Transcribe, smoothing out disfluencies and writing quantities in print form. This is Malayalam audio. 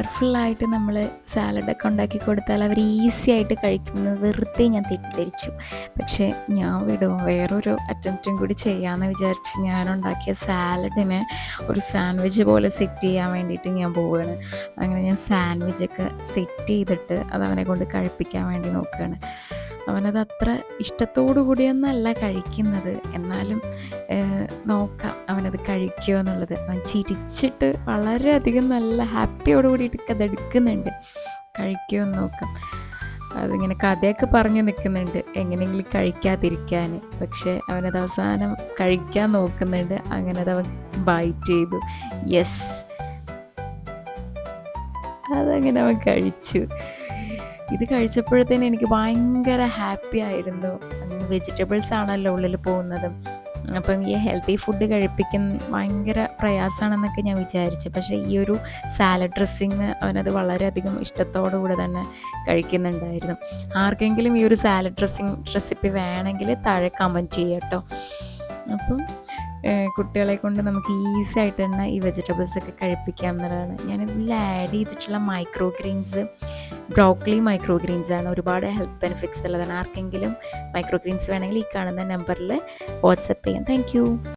കളർഫുള്ളായിട്ട് നമ്മൾ സാലഡൊക്കെ ഉണ്ടാക്കി കൊടുത്താൽ അവർ ഈസി ആയിട്ട് കഴിക്കുന്നത് വെറുതെ ഞാൻ തെറ്റിദ്ധരിച്ചു. പക്ഷേ ഞാൻ വിടുമോ, വേറൊരു അറ്റംപ്റ്റും കൂടി ചെയ്യാമെന്ന് വിചാരിച്ച് ഞാനുണ്ടാക്കിയ സാലഡിനെ ഒരു സാൻഡ്വിച്ച് പോലെ സെറ്റ് ചെയ്യാൻ വേണ്ടിയിട്ട് ഞാൻ പോവുകയാണ്. അങ്ങനെ ഞാൻ സാൻഡ്വിച്ചൊക്കെ സെറ്റ് ചെയ്തിട്ട് അതവനെ കൊണ്ട് കഴിപ്പിക്കാൻ വേണ്ടി നോക്കുകയാണ്. അവനത് അത്ര ഇഷ്ടത്തോടു കൂടിയൊന്നല്ല കഴിക്കുന്നത്, എന്നാലും നോക്കാം അവനത് കഴിക്കുമോ എന്നുള്ളത്. അവൻ ചിരിച്ചിട്ട് വളരെയധികം നല്ല ഹാപ്പിയോട് കൂടിയിട്ട് അതെടുക്കുന്നുണ്ട്. കഴിക്കുമെന്ന് നോക്കാം. അതിങ്ങനെ കഥയൊക്കെ പറഞ്ഞ് നിൽക്കുന്നുണ്ട് എങ്ങനെയെങ്കിലും കഴിക്കാതിരിക്കാൻ. പക്ഷേ അവനത് അവസാനം കഴിക്കാൻ നോക്കുന്നുണ്ട്. അങ്ങനെ അത് അവൻ ബൈറ്റ് ചെയ്തു. യെസ്, അതങ്ങനെ അവൻ കഴിച്ചു. ഇത് കഴിച്ചപ്പോഴത്തേനും എനിക്ക് ഭയങ്കര ഹാപ്പി ആയിരുന്നു. വെജിറ്റബിൾസ് ആണല്ലോ ഉള്ളിൽ പോകുന്നത്. അപ്പം ഈ ഹെൽത്തി ഫുഡ് കഴിപ്പിക്കാൻ ഭയങ്കര പ്രയാസമാണെന്നൊക്കെ ഞാൻ വിചാരിച്ചു. പക്ഷേ ഈ ഒരു സാലഡ് ഡ്രസ്സിങ് അവനത് വളരെയധികം ഇഷ്ടത്തോടു കൂടെ തന്നെ കഴിക്കുന്നുണ്ടായിരുന്നു. ആർക്കെങ്കിലും ഈ ഒരു സാലഡ് ഡ്രസ്സിങ് റെസിപ്പി വേണമെങ്കിൽ താഴെ കമൻറ്റ് ചെയ്യാം കേട്ടോ. അപ്പം കുട്ടികളെ കൊണ്ട് നമുക്ക് ഈസി ആയിട്ട് തന്നെ ഈ വെജിറ്റബിൾസൊക്കെ കഴിപ്പിക്കാം എന്നതാണ്. ഞാനിതിൽ ആഡ് ചെയ്തിട്ടുള്ള മൈക്രോ ഗ്രീൻസ് ബ്രോക്കലി മൈക്രോ ഗ്രീൻസാണ്. ഒരുപാട് ഹെൽത്ത് ബെനിഫിറ്റ്സ് ഉള്ളതാണ്. ആർക്കെങ്കിലും മൈക്രോ ഗ്രീൻസ് വേണമെങ്കിൽ ഈ കാണുന്ന നമ്പറിൽ വാട്സപ്പ് ചെയ്യാം. താങ്ക്